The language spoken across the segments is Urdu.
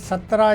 17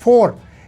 4,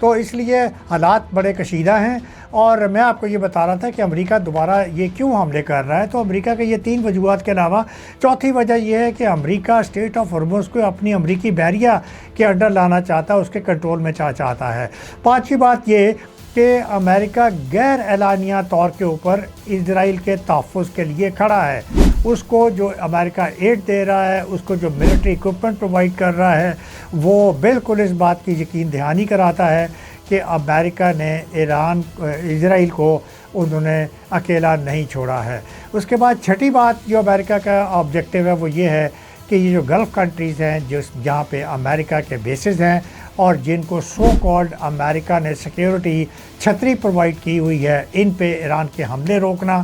تو اس لیے حالات بڑے کشیدہ ہیں، اور میں آپ کو یہ بتا رہا تھا کہ امریکہ دوبارہ یہ کیوں حملے کر رہا ہے۔ تو امریکہ کے یہ 3 وجوہات کے علاوہ چوتھی وجہ یہ ہے کہ امریکہ اسٹیٹ آف ہرمز کو اپنی امریکی بحریہ کے انڈر لانا چاہتا ہے، اس کے کنٹرول میں چاہتا ہے۔ پانچویں بات یہ کہ امریکہ غیر اعلانیہ طور کے اوپر اسرائیل کے تحفظ کے لیے کھڑا ہے۔ اس کو جو امریکہ ایڈ دے رہا ہے، اس کو جو ملٹری اکوپمنٹ پرووائڈ کر رہا ہے، وہ بالکل اس بات کی یقین دہانی کراتا ہے کہ امریکہ نے اسرائیل کو انہوں نے اکیلا نہیں چھوڑا ہے۔ اس کے بعد چھٹی بات جو امریکہ کا آبجیکٹیو ہے وہ یہ ہے کہ یہ جو گلف کنٹریز ہیں جہاں پہ امریکہ کے بیسز ہیں اور جن کو سو کالڈ امریکہ نے سیکیورٹی چھتری پرووائڈ کی ہوئی ہے، ان پہ ایران کے حملے روکنا۔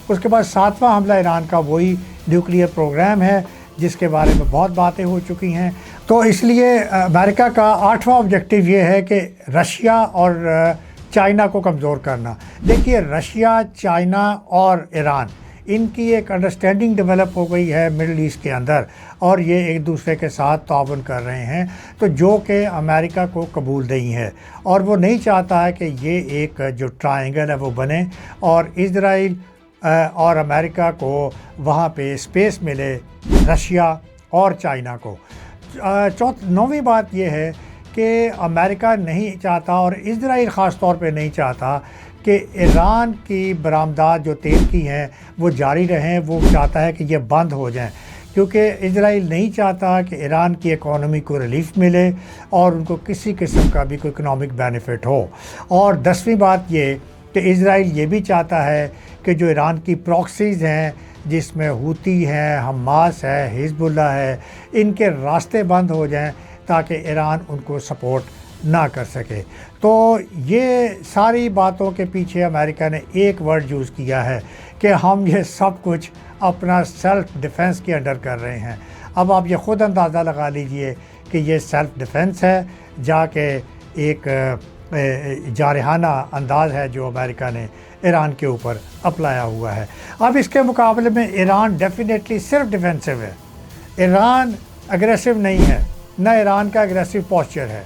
اس کے بعد 7واں حملہ ایران کا وہی نیوکلیئر پروگرام ہے جس کے بارے میں بہت باتیں ہو چکی ہیں۔ تو اس لیے امریکہ کا 8واں آبجیکٹیو یہ ہے کہ رشیا اور چائنا کو کمزور کرنا۔ دیکھیے رشیا، چائنا اور ایران، ان کی ایک انڈرسٹینڈنگ ڈیولپ ہو گئی ہے مڈل ایسٹ کے اندر، اور یہ ایک دوسرے کے ساتھ تعاون کر رہے ہیں، تو جو کہ امریکہ کو قبول نہیں ہے، اور وہ نہیں چاہتا ہے کہ یہ ایک جو ٹرائنگل ہے وہ بنے اور اسرائیل اور امریکہ کو وہاں پہ اسپیس ملے، رشیا اور چائنا کو۔ 9ویں بات یہ ہے کہ امریکہ نہیں چاہتا اور اسرائیل خاص طور پہ نہیں چاہتا کہ ایران کی برآمدات جو تیل کی ہیں وہ جاری رہیں، وہ چاہتا ہے کہ یہ بند ہو جائیں، کیونکہ اسرائیل نہیں چاہتا کہ ایران کی اکانومی کو ریلیف ملے اور ان کو کسی قسم کا بھی کوئی اکنامک بینیفٹ ہو۔ اور 10ویں بات یہ کہ اسرائیل یہ بھی چاہتا ہے کہ جو ایران کی پراکسیز ہیں جس میں ہوتی ہیں، حماس ہے، حزب اللہ ہے، ان کے راستے بند ہو جائیں تاکہ ایران ان کو سپورٹ نہ کر سکے۔ تو یہ ساری باتوں کے پیچھے امریکہ نے ایک ورڈ یوز کیا ہے کہ ہم یہ سب کچھ اپنا سیلف ڈیفنس کے انڈر کر رہے ہیں۔ اب آپ یہ خود اندازہ لگا لیجئے کہ یہ سیلف ڈیفنس ہے، جا کے ایک جارحانہ انداز ہے جو امریکہ نے ایران کے اوپر اپلایا ہوا ہے۔ اب اس کے مقابلے میں ایران ڈیفینیٹلی صرف ڈیفینسو ہے، ایران اگریسو نہیں ہے، نہ ایران کا اگریسو پوسچر ہے۔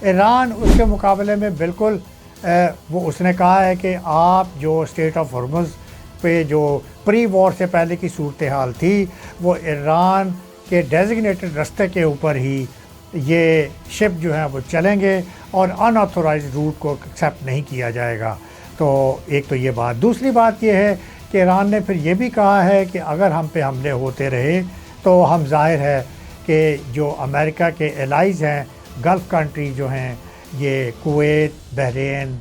ایران اس کے مقابلے میں بالکل اس نے کہا ہے کہ آپ جو اسٹیٹ آف ہرمز پہ جو پری وار سے پہلے کی صورتحال تھی وہ ایران کے ڈیزگنیٹڈ رستے کے اوپر ہی یہ شپ جو ہیں وہ چلیں گے اور ان آتھورائزڈ روٹ کو ایکسیپٹ نہیں کیا جائے گا۔ تو ایک تو یہ بات، دوسری بات یہ ہے کہ ایران نے پھر یہ بھی کہا ہے کہ اگر ہم پہ حملے ہوتے رہے تو ہم ظاہر ہے کہ جو امریکہ کے الائز ہیں گلف کنٹری جو ہیں، یہ کویت، بحرین،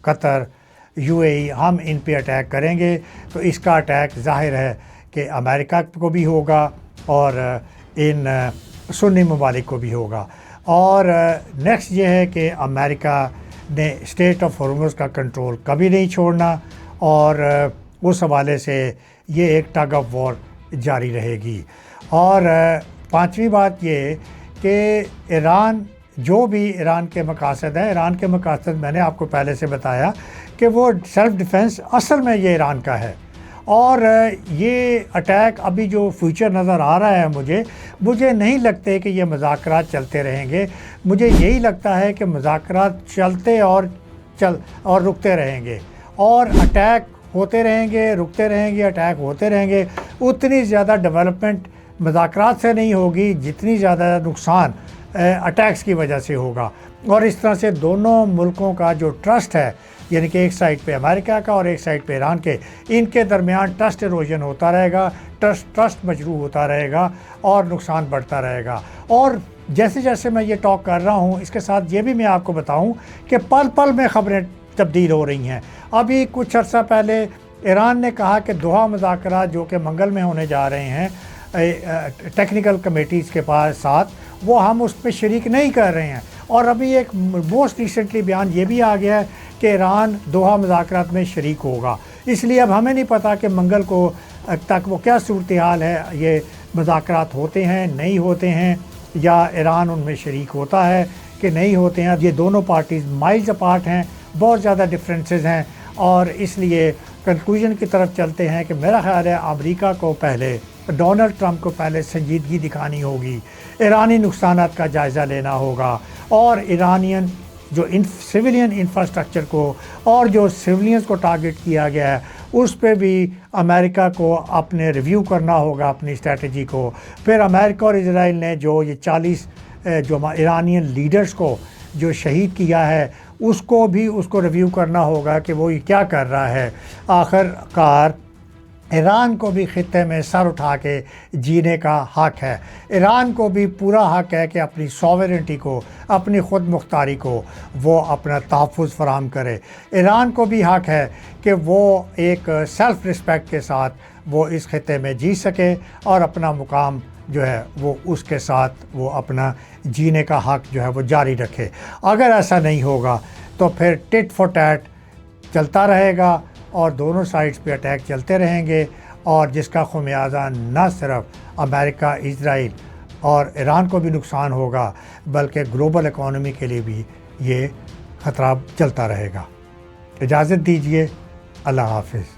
قطر، UAE، ہم ان پہ اٹیک کریں گے۔ تو اس کا اٹیک ظاہر ہے کہ امریکہ کو بھی ہوگا اور ان سنی ممالک کو بھی ہوگا۔ اور نیکسٹ یہ ہے کہ امریکہ نے اسٹیٹ آف ہرمز کا کنٹرول کبھی نہیں چھوڑنا، اور اس حوالے سے یہ ایک ٹگ آف وار جاری رہے گی۔ اور 5ویں بات یہ کہ ایران جو بھی ایران کے مقاصد ہیں، ایران کے مقاصد میں نے آپ کو پہلے سے بتایا کہ وہ سیلف ڈیفنس اصل میں یہ ایران کا ہے، اور یہ اٹیک ابھی جو فیوچر نظر آ رہا ہے مجھے نہیں لگتے کہ یہ مذاکرات چلتے رہیں گے۔ مجھے یہی لگتا ہے کہ مذاکرات چلتے اور رکتے رہیں گے، اور اٹیک ہوتے رہیں گے، رکتے رہیں گے، اٹیک ہوتے رہیں گے۔ اتنی زیادہ ڈیولپمنٹ مذاکرات سے نہیں ہوگی جتنی زیادہ نقصان اٹیکس کی وجہ سے ہوگا، اور اس طرح سے دونوں ملکوں کا جو ٹرسٹ ہے، یعنی کہ ایک سائڈ پہ امریکہ کا اور ایک سائڈ پہ ایران کے، ان کے درمیان ٹرسٹ ایروژن ہوتا رہے گا، ٹرسٹ مجروح ہوتا رہے گا اور نقصان بڑھتا رہے گا۔ اور جیسے جیسے میں یہ ٹاک کر رہا ہوں اس کے ساتھ یہ بھی میں آپ کو بتاؤں کہ پل پل میں خبریں تبدیل ہو رہی ہیں۔ ابھی کچھ عرصہ پہلے ایران نے کہا کہ دوحہ مذاکرات جو کہ منگل میں ہونے جا رہے ہیں ٹیکنیکل کمیٹیز کے ساتھ، وہ ہم اس پہ شریک نہیں کر رہے ہیں، اور ابھی ایک موسٹ ریسنٹلی بیان یہ بھی آ گیا ہے کہ ایران دوحہ مذاکرات میں شریک ہوگا۔ اس لیے اب ہمیں نہیں پتہ کہ منگل کو تک وہ کیا صورتحال ہے، یہ مذاکرات ہوتے ہیں نہیں ہوتے ہیں، یا ایران ان میں شریک ہوتا ہے کہ نہیں ہوتے ہیں۔ اب یہ دونوں پارٹیز مائلز اپارٹ ہیں، بہت زیادہ ڈفرینسز ہیں، اور اس لیے کنکلوژن کی طرف چلتے ہیں کہ میرا خیال ہے امریکہ کو پہلے، ڈونلڈ ٹرمپ کو پہلے سنجیدگی دکھانی ہوگی، ایرانی نقصانات کا جائزہ لینا ہوگا، اور جو سویلین انفراسٹرکچر کو اور جو سویلینز کو ٹارگٹ کیا گیا ہے اس پہ بھی امریکہ کو اپنے ریویو کرنا ہوگا اپنی اسٹریٹجی کو. پھر امریکہ اور اسرائیل نے جو یہ 40 جو ایرانین لیڈرز کو جو شہید کیا ہے اس کو ریویو کرنا ہوگا کہ وہ یہ کیا کر رہا ہے. آخر کار ایران کو بھی خطے میں سر اٹھا کے جینے کا حق ہے. ایران کو بھی پورا حق ہے کہ اپنی سوورنٹی کو، اپنی خود مختاری کو وہ اپنا تحفظ فراہم کرے. ایران کو بھی حق ہے کہ وہ ایک سیلف رسپیکٹ کے ساتھ وہ اس خطے میں جی سکے اور اپنا مقام جو ہے وہ اس کے ساتھ وہ اپنا جینے کا حق جو ہے وہ جاری رکھے. اگر ایسا نہیں ہوگا تو پھر ٹٹ فور ٹیٹ چلتا رہے گا اور دونوں سائڈز پہ اٹیک چلتے رہیں گے، اور جس کا خمیازہ نہ صرف امریکہ، اسرائیل اور ایران کو بھی نقصان ہوگا بلکہ گلوبل اکانومی کے لیے بھی یہ خطرہ چلتا رہے گا. اجازت دیجیے. اللہ حافظ.